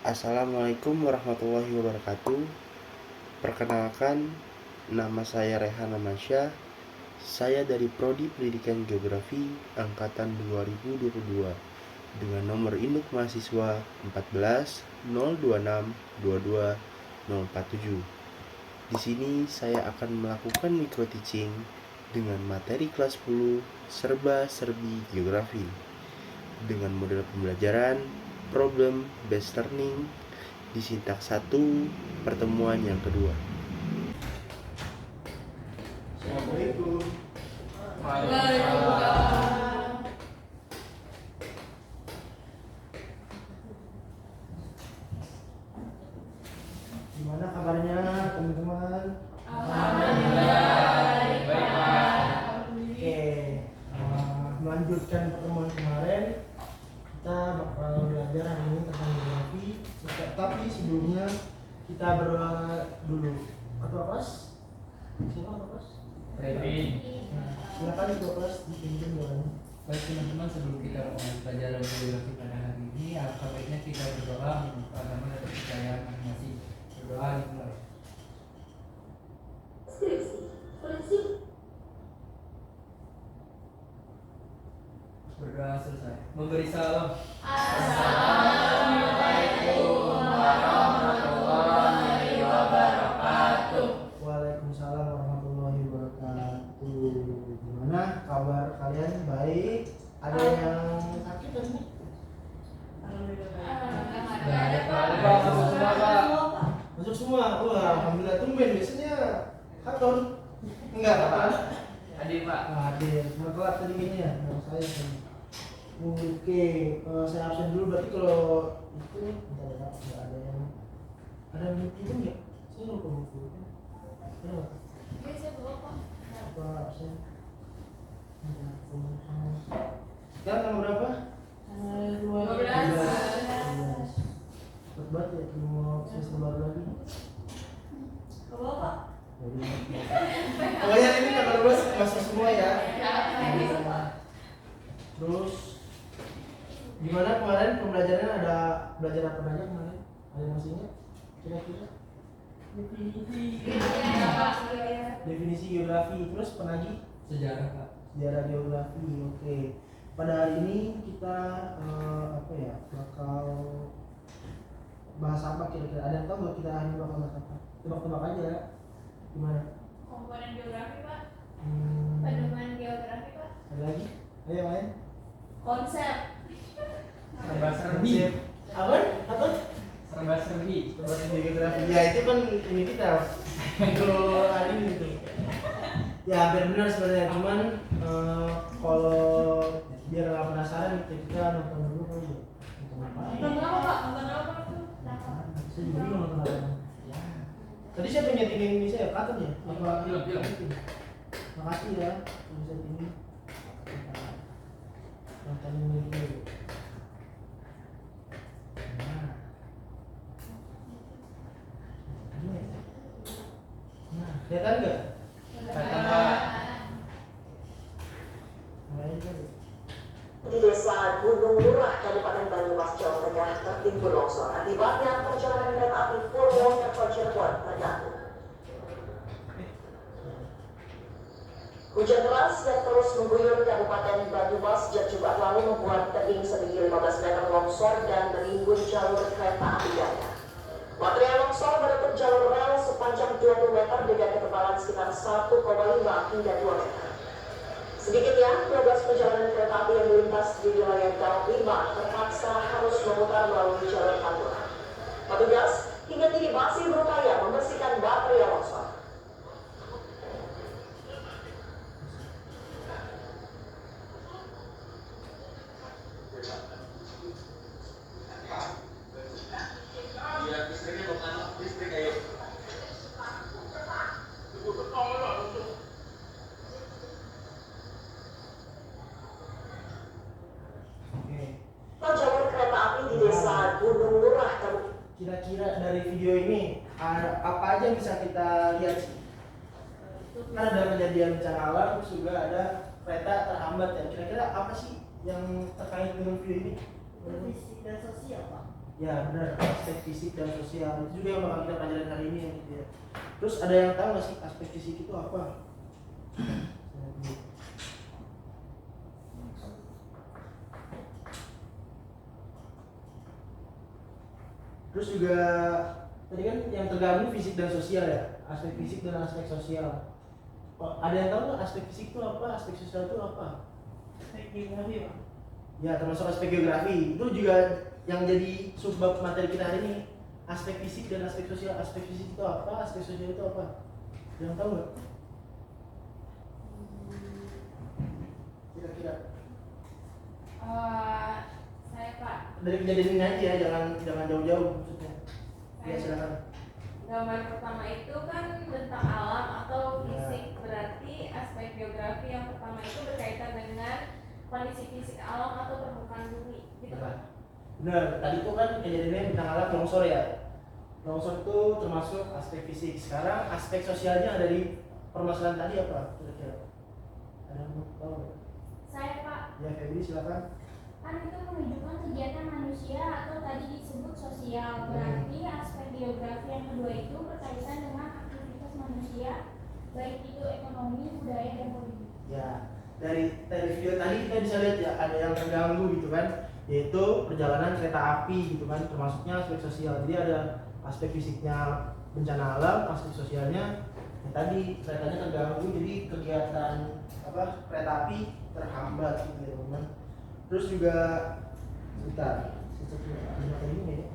Assalamualaikum warahmatullahi wabarakatuh. Perkenalkan, nama saya Rehan Amansyah. Saya dari Prodi Pendidikan Geografi Angkatan 2022 dengan nomor induk mahasiswa 14 026 22 047. Di sini saya akan melakukan micro teaching dengan materi kelas 10 serba-serbi geografi dengan model pembelajaran problem based learning di sintaks 1 pertemuan yang kedua. Assalamualaikum. Waalaikumsalam. Gimana kabarnya teman-teman? Alhamdulillah. Oke, melanjutkan pertemuan kemarin, kita bakal belajar hari ini tentang geografi. Tapi sebelumnya kita berdoa dulu. Ketua kelas? Siapa ketua kelas? Kevin. Nah, silakan ketua kelas dipimpin doanya. Baik teman-teman, sebelum kita mulai pelajaran geografi pada hari ini, alangkah baiknya kita berdoa membuka agama dan kepercayaan masing-masing. Berdoa dimulai. Berdoa selesai. Memberi salam. Assalamualaikum warahmatullahi wabarakatuh. Waalaikumsalam warahmatullahi wabarakatuh. Gimana kabar kalian? Baik? Ada yang sakit tadi? Masuk semua. Wah, alhamdulillah tumben. Biasanya katon. Enggak apa-apa. Hadir Pak. Hadir. Telat tadi gini ya. Nah, saya tadi. Oke, saya absen dulu. Berarti kalau itu bentar, enggak ada yang meeting enggak? Saya lupa meeting. Apa absen? Sekarang tanggal berapa? 12. Cepet banget ya, mau semester baru lagi. Pokoknya ini tanggal 12 masuk semua ya. Terus gimana kemarin pembelajarannya, ada belajar apa aja kemarin? Ada yang masih ingat? Kira-kira? Definisi geografi, terus apa lagi? Sejarah Pak. Sejarah geografi. Oke. Pada hari ini kita bakal bahas apa kira-kira? Ada yang tahu nggak kita hari ini bakal bahas apa? Tebak-tebak aja. Gimana? Komponen geografi, Pak. Hmm, Pedoman geografi, Pak. ada lagi? Ayo main. Konsep. Serba-serbi. Apa? Apa? Serba-serbi. Bahasa geografi. Ya itu kan ini kita. Itu hari ini itu. Ya hampir benar sebenarnya, cuman kalau biar nggak penasaran kita nonton dulu kali ya. Nonton apa, Pak? Nonton apa tuh? Saya juga bingung nonton apa. Tadi saya pengen tinggalin ini saya katen ya. Apa? Film. Makasih ya. Bisa ini. Nonton ini dulu. Nah. Nah, kelihatan nggak? Di Desa Gunung Murah, Kabupaten Banyumas, Jawa Tengah tertimbun longsor. Akibatnya perjalanan kereta api Purwokerto Cirebon terganggu. Hujan deras yang terus mengguyur Kabupaten Banyumas sejak Jumat lalu membuat tebing setinggi 15 meter longsor dan menimbun jalur kereta api daya. Material longsor menutup jalur rel sepanjang 20 meter dengan ketebalan sekitar 1,5 hingga 2 meter. Sedikitnya 12 perjalanan kereta api yang melintas di wilayah Daup 5 terpaksa harus memutar melalui jalur pantura. Petugas hingga kini masih berupaya membersihkan material longsor. Jalur kereta api di Desa Gunung Murah, Kira-kira dari video ini apa aja yang bisa kita lihat sih? Kan ada kejadian bencana alam, terus juga ada kereta terhambat ya. Kira-kira apa sih yang terkait dengan video ini? Dan sosial, Pak. Ya benar, aspek fisik dan sosial itu juga yang bakal kita pelajarin hari ini ya, gitu ya. Terus ada yang tahu nggak sih aspek fisik itu apa? Terus juga tadi kan yang tergabung fisik dan sosial ya, aspek fisik dan aspek sosial. Oh, ada yang tahu nggak aspek fisik itu apa, aspek sosial itu apa? Aspek geografi Pak. Ya termasuk aspek geografi itu juga yang jadi subbab materi kita hari ini. Aspek fisik dan aspek sosial. Aspek fisik itu apa, aspek sosial itu apa? Ada yang tahu nggak? Kira-kira Saya Pak. dari kejadian ini aja ya, jangan jauh-jauh maksudnya. Ya silakan. Gambar pertama itu kan tentang alam atau fisik, berarti aspek geografi yang pertama itu berkaitan dengan kondisi fisik alam atau permukaan bumi, gitu Pak. Benar, tadi itu kan kejadiannya tentang alam longsor ya. Longsor itu termasuk aspek fisik. Sekarang aspek sosialnya dari permasalahan tadi apa? Kira-kira ada yang mau tahu nggak? Saya Pak, Ya Febri silakan. kan itu menunjukkan kegiatan manusia atau tadi disebut sosial. Berarti aspek geografi yang kedua itu berkaitan dengan aktivitas manusia, baik itu ekonomi, budaya, dan politik. Ya, dari video tadi kita bisa lihat ya ada yang terganggu gitu kan, yaitu perjalanan kereta api gitu kan, termasuknya aspek sosial. Jadi ada aspek fisiknya bencana alam, aspek sosialnya ya tadi keretanya terganggu, jadi kegiatan kereta api terhambat gitu ya teman. Terus juga sebentar, ada materi ini ya.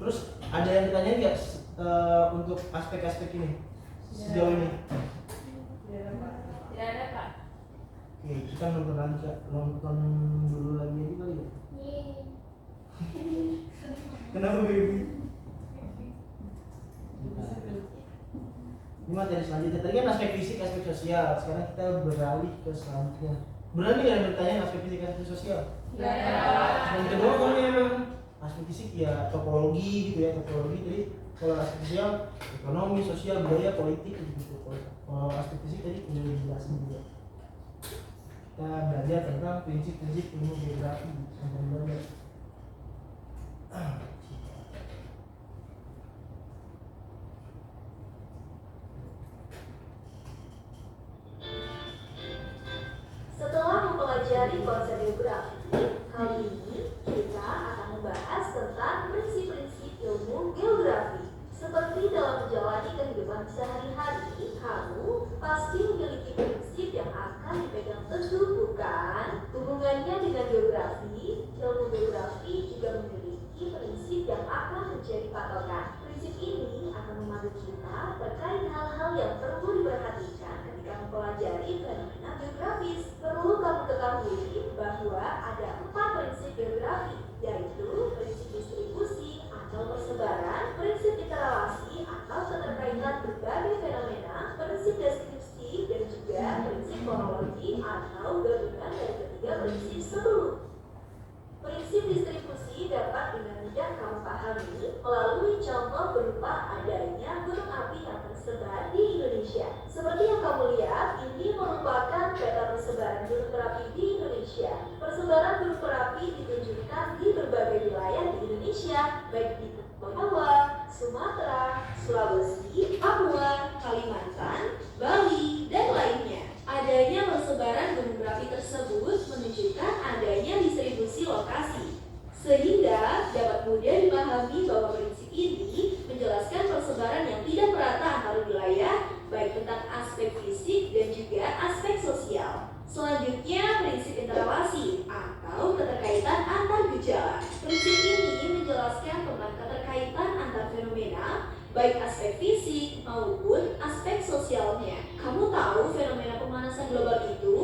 Terus ada yang ditanyain nggak untuk aspek-aspek ini sejauh ini? Tidak ada Pak. Oke, kita nonton dulu lagi aja kali ya. Kenapa baby? Ini materi selanjutnya. Tadi kan aspek fisik, aspek sosial. Sekarang kita beralih ke selanjutnya. Berani nggak ada bertanya aspek fisik, aspek sosial? Tidak ada. Yang kedua kan memang aspek fisik ya topologi gitu ya, topologi. Jadi kalau aspek sosial ekonomi, sosial, budaya, politik gitu. Kalau aspek fisik tadi udah dijelasin juga. Kita belajar tentang prinsip-prinsip ilmu geografi sampai belajar. Setelah mempelajari konsep geografi, kali ini kita akan membahas tentang prinsip-prinsip ilmu geografi. Seperti dalam menjalani kehidupan sehari-hari, kamu pasti memiliki prinsip yang akan dipegang teguh, bukan? Hubungannya dengan geografi, ilmu geografi juga memiliki prinsip yang akan menjadi patokan. Prinsip ini akan memandu kita terkait hal-hal yang perlu diperhatikan ketika mempelajari fenomena geografis. Perlu kamu ketahui bahwa ada 4 prinsip geografi, yaitu prinsip distribusi atau persebaran, prinsip interrelasi atau keterkaitan berbagai fenomena, prinsip deskripsi, dan juga prinsip kronologi atau gabungan dari ketiga prinsip sebelum. Prinsip distribusi dapat dengan mudah kamu pahami melalui contoh berupa adanya gunung api yang tersebar di Indonesia. Seperti yang kamu lihat, ini merupakan peta persebaran gunung berapi di Indonesia. Persebaran gunung berapi ditunjukkan di berbagai wilayah di Indonesia, baik di Jawa, Sumatera, Sulawesi, Papua, Kalimantan, Bali, dan lainnya. Adanya persebaran gunung berapi tersebut menunjukkan adanya distribusi lokasi, sehingga dapat mudah dipahami bahwa prinsip ini menjelaskan persebaran yang tidak merata antar wilayah, baik tentang aspek fisik dan juga aspek sosial. Selanjutnya, prinsip interrelasi atau keterkaitan antar gejala. Prinsip ini menjelaskan tentang keterkaitan antar fenomena, baik aspek fisik maupun aspek sosialnya. Kamu tahu fenomena pemanasan global itu?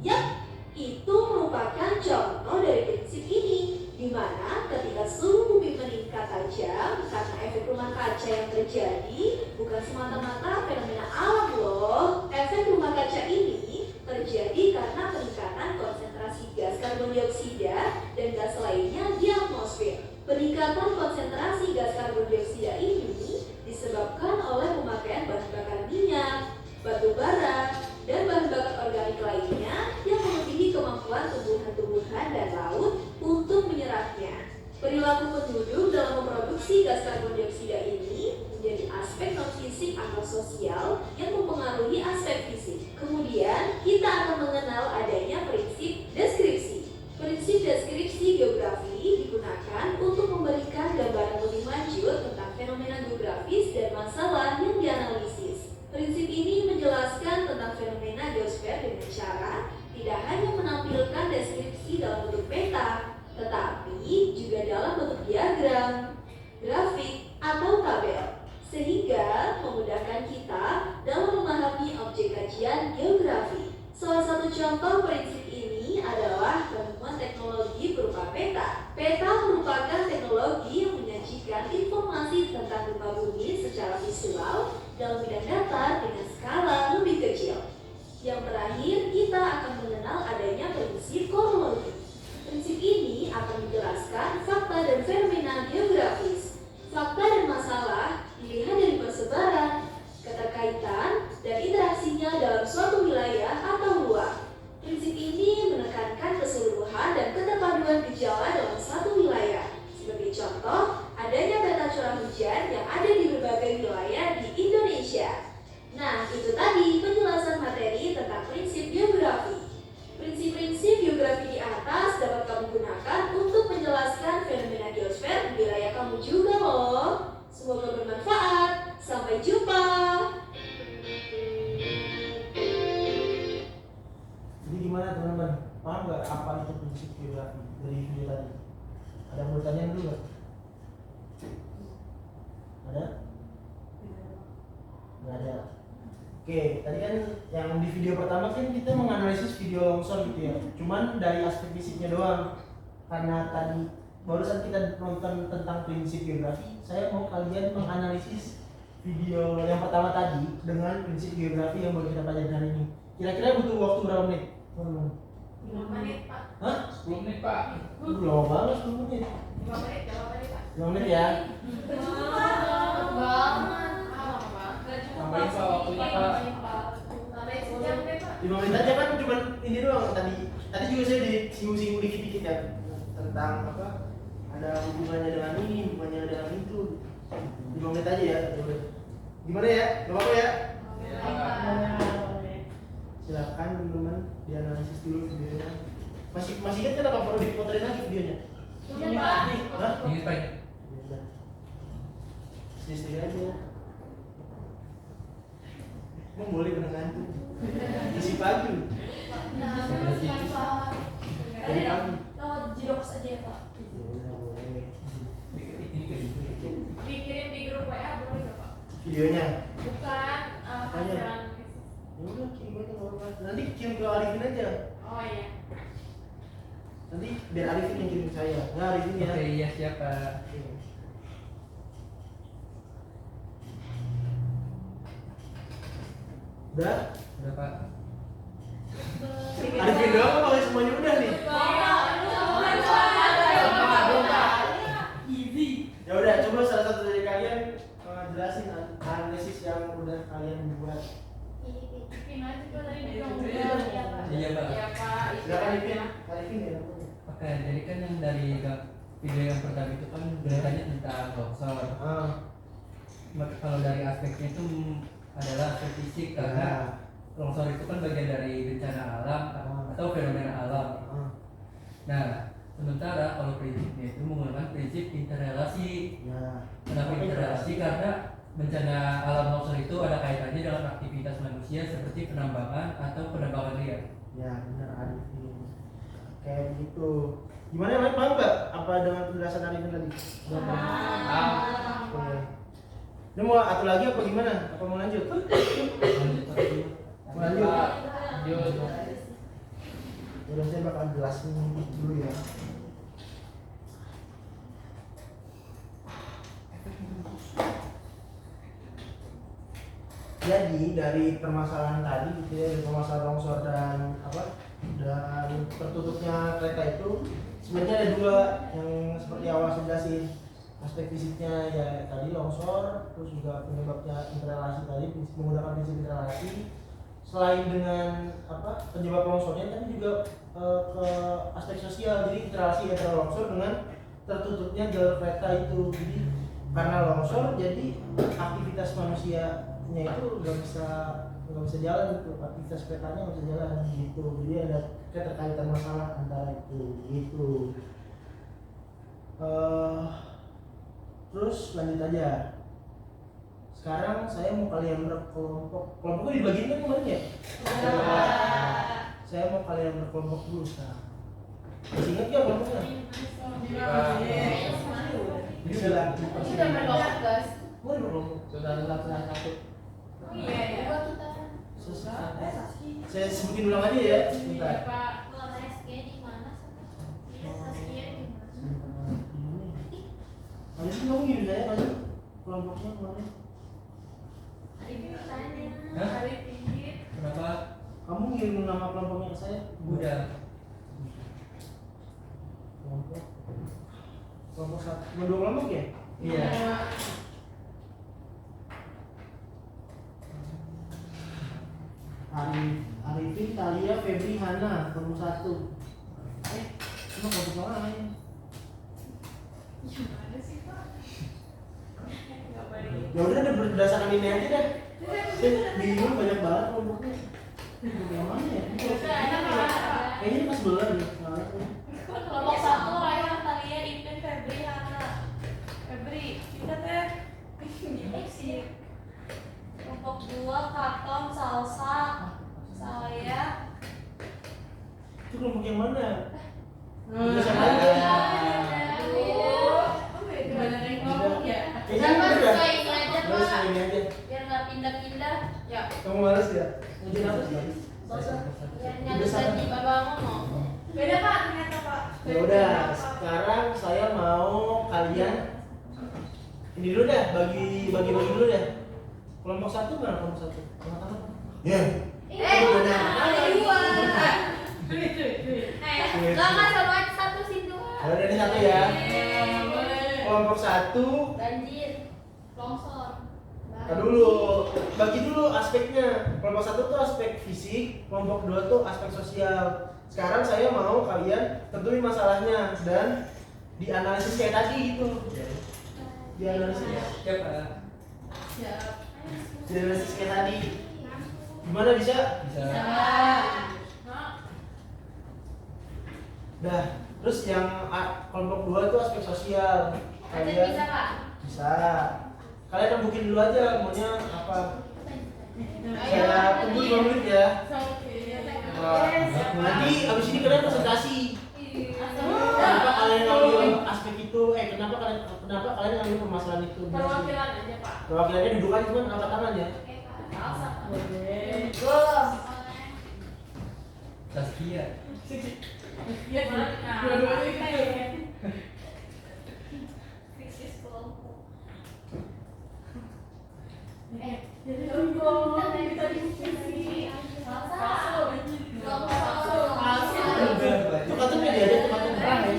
Yap, itu merupakan contoh dari prinsip ini, di mana ketika suhu bumi meningkat tajam karena efek rumah kaca yang terjadi bukan semata-mata fenomena alam loh. Efek rumah kaca ini terjadi karena peningkatan konsentrasi gas karbon dioksida dan gas lainnya di atmosfer. Peningkatan konsentrasi gas karbon dioksida ini disebabkan oleh pemakaian bahan bakar minyak, batu bara, dan bahan bakar organik lainnya yang melebihi kemampuan kemampuan tumbuhan-tumbuhan dan laut untuk menyerapnya. Perilaku penduduk dalam memproduksi gas karbon dioksida ini menjadi aspek non-fisik atau sosial yang mempengaruhi aspek fisik. Kemudian, kita akan mengenal adanya prinsip deskripsi. Prinsip deskripsi geografi digunakan untuk memberikan gambaran lebih lanjut tentang fenomena geografis dan masalah yang dianalisis. Prinsip ini menjelaskan tentang fenomena geosfer dengan cara tidak hanya menampilkan deskripsi dalam bentuk peta, tetapi juga dalam bentuk diagram, grafik, atau tabel, sehingga memudahkan kita dalam memahami objek kajian geografi. Salah satu contoh prinsip ini adalah penemuan teknologi berupa peta. Peta merupakan teknologi yang menyajikan informasi tentang gempa bumi secara visual dalam bidang datar dengan skala lebih kecil. Yang terakhir, kita akan mengenal adanya prinsip kronologi. Prinsip ini akan menjelaskan fakta dan fenomena geografis. Fakta dan masalah dilihat dari persebaran, keterkaitan, dan interaksinya dalam suatu wilayah atau ruang. Prinsip ini menekankan keseluruhan dan keterpaduan gejala dalam satu wilayah. Sebagai contoh, adanya peta curah hujan yang ada di berbagai wilayah di Indonesia. Nah, itu tadi penjelasan materi tentang prinsip geografi. Prinsip-prinsip geografi di atas dapat kamu gunakan untuk menjelaskan fenomena geosfer di wilayah kamu juga loh. Semoga bermanfaat. Sampai jumpa. Jadi gimana teman-teman? Paham nggak apa itu prinsip geografi dari video tadi? Ada yang mau tanya dulu nggak? Ada? Nggak ada. Oke, tadi kan yang di video pertama kan kita menganalisis video longsor gitu ya. Cuman dari aspek fisiknya doang. Karena tadi barusan kita nonton tentang prinsip geografi, saya mau kalian menganalisis video yang pertama tadi dengan prinsip geografi yang baru kita pelajari hari ini. Kira-kira butuh waktu berapa menit? 5 menit, Pak. Hah? 10 menit Pak. Lama banget 10 menit. 5 menit, Pak. 5 menit ya. Tambahin Pak waktunya Pak. Tambahin sejam deh, Pak. 5 menit aja kan cuma ini doang tadi juga saya disinggung-singgung dikit-dikit ya tentang apa ada hubungannya dengan ini, hubungannya dengan itu. 5 menit aja ya. Gimana ya? Gak apa-apa ya? Silakan teman-teman dianalisis dulu videonya. Masih ingat kan apa perlu diputerin lagi videonya? Udah, Pak. Hah? Ingat Pak. Ya udah. Istri aja. Emang boleh kena ngantuk? Isi pagi. Dari pagi. Lewat Jirox aja ya, Pak. Ya udah boleh. Dikirim di grup WA boleh nggak, Pak? Videonya. Bukan pelajaran fisik. Ya udah kirim aja nggak apa-apa. Nanti kirim ke Arifin aja. Oh iya. Nanti biar Arifin yang kirim ke saya. Nggak Arifin ya. Oke, iya siap Pak. Oke. Udah? Udah Pak. Arifin doang apa semuanya udah nih? Ya udah, coba salah satu dari kalian jelasin analisis yang udah kalian buat. Bikin aja Pak tadi bilang Iya, udah. Iya Pak. Iya, Pak. Silakan Arifin. Arifin ya namanya. Oke, jadi kan yang dari video yang pertama itu kan beritanya tentang longsor. Maka kalau dari aspeknya itu adalah aspek fisik karena longsor itu kan bagian dari bencana alam atau fenomena alam. Nah, sementara kalau prinsipnya itu menggunakan prinsip interrelasi. Ya. Kenapa interrelasi? Karena bencana alam longsor itu ada kaitannya dengan aktivitas manusia seperti penambangan atau penambangan liar. Ya benar Arifin. Kayak begitu. Gimana yang lain paham nggak? Apa dengan penjelasan Arifin tadi? Oke. Ini mau atur lagi apa gimana? Apa mau lanjut? Lanjut Pak. Mau lanjut? Lanjut. Udah saya bakal jelasin dulu ya. Jadi dari permasalahan tadi gitu ya, dari permasalahan longsor dan apa dan tertutupnya kereta itu sebenarnya ada dua yang seperti awal saya jelasin. Aspek fisiknya ya tadi longsor, terus juga penyebabnya interrelasi tadi, menggunakan prinsip interrelasi. Selain dengan apa penyebab longsornya, tadi juga ke aspek sosial, jadi interaksi antara longsor dengan tertutupnya jalur kereta itu. Jadi karena longsor jadi aktivitas manusianya itu nggak bisa jalan gitu, aktivitas keretanya nggak bisa jalan gitu. Jadi ada keterkaitan masalah antara itu gitu. Terus lanjut aja. Sekarang saya mau kalian kelompoknya dibagiin kan kemarin ya? Saya mau kalian berkelompok dulu sekarang. Masih ingat nggak kelompoknya? Silakan. Sudah berkelompok guys. Mau berkelompok? Sudah satu. Oh iya ya. Saya sebutin ulang aja ya. Bentar. Pak. Ada sih kamu gini saya maju kelompoknya kemarin. Hari tinggi. Kenapa? Kamu ngirim nama kelompoknya ke saya? Udah. Kelompok satu, cuma 2 kelompok ya? Iya. Arifin, Talia, Febri, Hana, kelompok 1. Cuma kelompok lain. Gimana sih Pak? Nggak baik. Ya udah ada berdasarkan ini aja deh. Saya bingung banyak banget kelompoknya. Yang mana ya? Kayaknya pas belah nih. Kelompok 1 Rayhan, Talia, Ipin, Febri, Hana. Febri, kita teh sih. Kelompok 2 Katon, Salsa, saya. Itu kelompok yang mana? Beda. Banyak yang ngomong ya. Kayaknya Kenapa udah. suka ini aja Terus Pak? ini aja. Biar nggak pindah-pindah. Ya. Kamu males ya? Ngajarin apa sih? Biar nyari tadi Bapak ngomong. Beda Pak ternyata Pak. Ya udah, sekarang saya mau kalian ini dulu deh, bagi dulu deh. Kelompok 1 mana kelompok 1? Tengah-tengah. Ya. Nggak sama satu situ. Ada dari 1 ya. Kelompok 1, Banjir, longsor. nah dulu, bagi dulu aspeknya. Kelompok 1 tuh aspek fisik, kelompok 2 tuh aspek sosial. Sekarang saya mau kalian tentuin masalahnya dan dianalisis kayak tadi gitu. Dianalisis. Siap. Dianalisis kayak tadi. Gimana bisa? Bisa. Nah, terus yang kelompok 2 itu aspek sosial. Ada bisa Pak? Bisa. Kalian rembukin dulu aja maunya apa. Saya tunggu 5 menit ya. Nanti abis ini kalian presentasi. Kenapa kalian ngambil aspek itu? Kenapa kalian ngambil permasalahan itu? Perwakilan aja Pak. Perwakilannya duduk aja cuma angkat tangan ya. Saskia. Iya mana? Dua-duanya kita ya. Krisis kelompok. Jadi kelompok kita diskusi. Itu katanya dia ada tempat terang ya.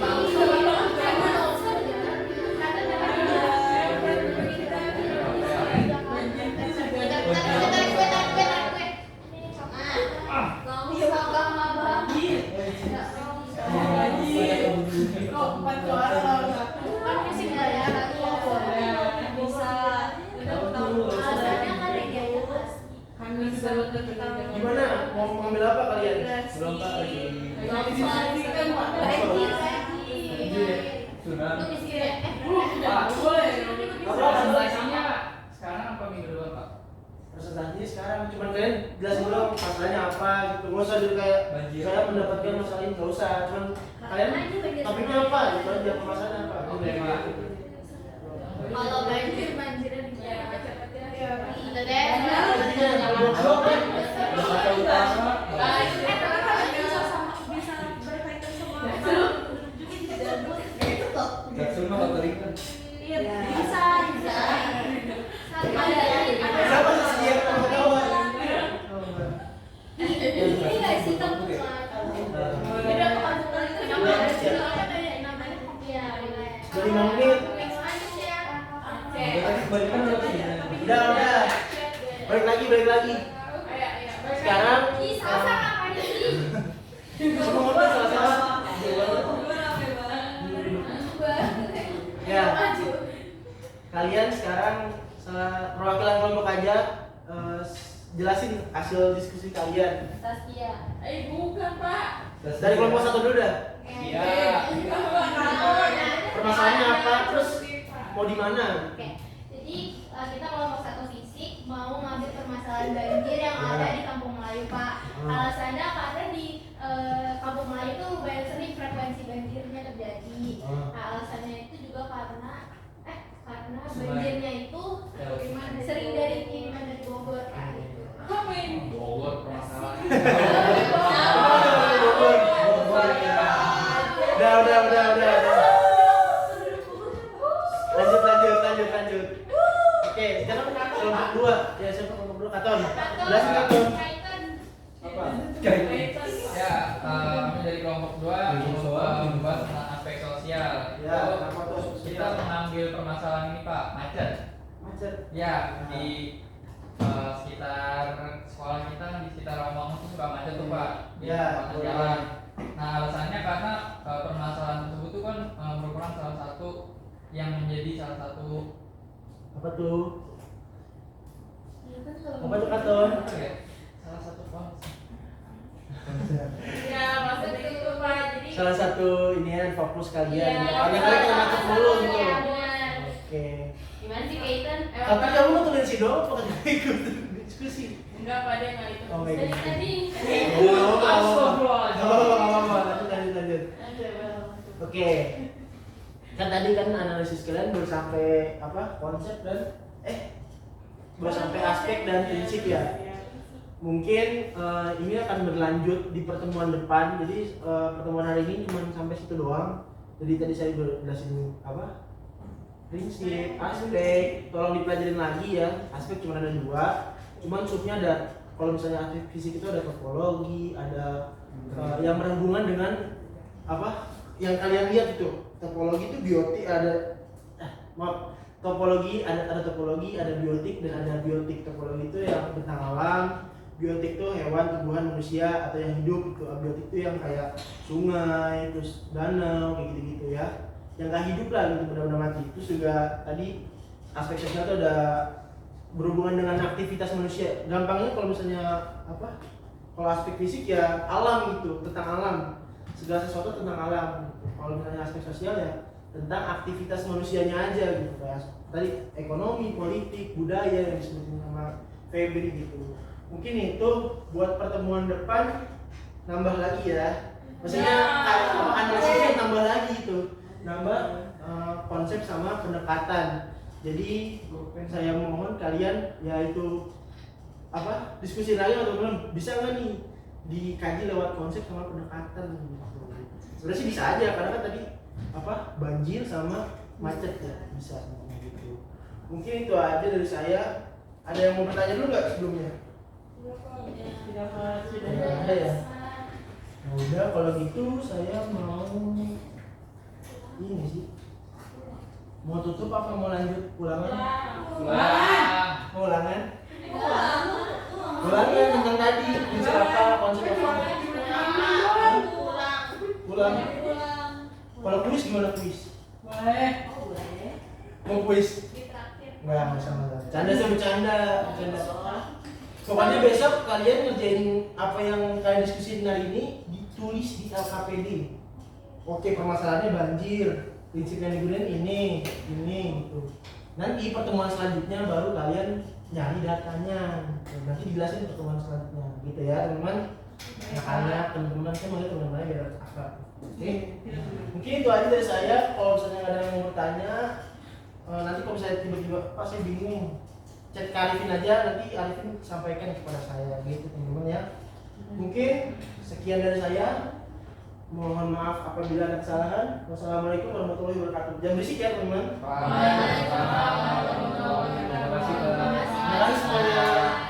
Gimana? Mau mengambil apa kalian? Belum Pak lagi. Sudah. Presentasinya sekarang apa minggu depan Pak? presentasinya sekarang cuman kalian jelasin dulu masalahnya apa gitu. Nggak usah jadi kayak Banjir. saya mendapatkan masalah ini, nggak usah. Cuman kalian topiknya apa gitu aja, permasalahannya apa. Tema. Kalau banjirnya di mana? Udah deh. Intinya kalau blok Kata utama. Bisa berkaitan sama Jackson mah kata ringan. Iya bisa. siapa sih dia ketawa? Ini nggak sih kamu? Beda kelanjutan itu namanya namanya Iya. Jadi 5 menit. Oke. Kebanyakan udah sini. Udah. Balik lagi. Sekarang Sekarang Ih, salsa ngapain sih? semua kalian sekarang perwakilan kelompok aja jelasin hasil diskusi kalian. Saskia. Bukan Pak. Dari kelompok 1 dulu dah. Iya. Permasalahannya apa? Terus mau di mana? Oke. Jadi kita kelompok 1 fisik mau ngambil permasalahan banjir yang ada di Kampung Melayu, Pak. Alasannya karena di Kampung Melayu itu banyak sering frekuensi banjirnya terjadi. Nah, alasannya itu juga karena banjirnya itu sering dari kiriman dari Bogor, Pak. Apa ini? Bogor permasalahan. Udah. Lanjut. Oke, sekarang kelompok 2. Ya, siapa kelompok 2? Katon. Jelasin Katon. Apa? Ya, kami dari kelompok 2 membuat tentang aspek sosial. Ya, Itu apa tuh sosial? kita mengambil permasalahan ini, Pak, macet. Ya, di sekitar sekolah kita di sekitar Rombongan itu suka macet tuh, Pak. Di Ya, perempatan jalan. Nah, alasannya karena permasalahan tersebut itu kan merupakan salah satu yang menjadi salah satu Apa tuh Katon? salah satu konsep. Ya, maksudnya itu Pak. Jadi Salah satu inian fokus kalian. Iya, Kalian kita macet mulu gitu. Iya, benar. Oke. Gimana sih Kaitan? Tapi kamu mau tulis sih dong, apa ikut diskusi? enggak Pak, dia enggak itu. Oh, baik. Dari tadi. Lanjut. Oke. Kan tadi kan analisis kalian baru sampai apa? Konsep dan baru sampai aspek dan prinsip ya. Mungkin ini akan berlanjut di pertemuan depan. Jadi pertemuan hari ini cuma sampai situ doang. Jadi tadi saya jelasin apa? Prinsip, aspek. Tolong dipelajarin lagi ya. Aspek cuma ada 2. Cuman subnya ada. Kalau misalnya aspek fisik itu ada topologi, ada yang berhubungan dengan apa? Yang kalian lihat itu. Topologi itu biotik ada topologi ada topologi, ada biotik dan ada biotik. Topologi itu yang tentang alam, biotik itu hewan, tumbuhan, manusia atau yang hidup itu. Biotik itu yang kayak sungai, terus danau kayak gitu-gitu ya. Yang nggak hidup lah gitu, benar-benar mati. Terus juga tadi aspek sosial itu ada berhubungan dengan aktivitas manusia. Gampangnya kalau misalnya apa? Kalau aspek fisik ya alam gitu, tentang alam. Segala sesuatu tentang alam. Kalau misalnya aspek sosial ya tentang aktivitas manusianya aja gitu. Kayak tadi ekonomi, politik, budaya yang disebutin sama Febri gitu. Mungkin itu buat pertemuan depan nambah lagi ya. Maksudnya analisisnya nambah lagi itu. Nambah konsep sama pendekatan. Jadi saya mohon kalian yaitu apa diskusi lagi teman-teman, bisa nggak nih dikaji lewat konsep sama pendekatan gitu. Sebenarnya sih bisa aja karena kan tadi apa banjir sama macet ya bisa gitu. Mungkin itu aja dari saya. Ada yang mau bertanya dulu nggak sebelumnya? Tidak ada ya. Nah, udah kalau gitu saya mau ini sih. Mau tutup apa mau lanjut ulangan? Mau ulangan? Ulangan tentang tadi konsep apa? Konsep apa? Ulang. Kalau kuis gimana kuis? Mau kuis? Enggak sama. Canda saya bercanda. Pokoknya besok kalian ngerjain apa yang kalian diskusiin hari ini ditulis di LKPD. Oke, permasalahannya banjir. Prinsip yang digunakan ini gitu. Nanti pertemuan selanjutnya baru kalian nyari datanya. Nanti dijelasin pertemuan selanjutnya, gitu ya teman-teman. Anak-anak, teman-teman, saya mau teman-teman biar akrab. Oke. Mungkin itu aja dari saya. Kalau misalnya ada yang mau bertanya, nanti kalau saya tiba-tiba, Pak saya bingung, chat ke Arifin aja, nanti Arifin sampaikan kepada saya, gitu teman-teman ya. Mungkin sekian dari saya. Mohon maaf apabila ada kesalahan. Wassalamualaikum warahmatullahi wabarakatuh. Jangan berisik ya teman-teman. Waalaikumsalam warahmatullahi wabarakatuh. Terima kasih semuanya.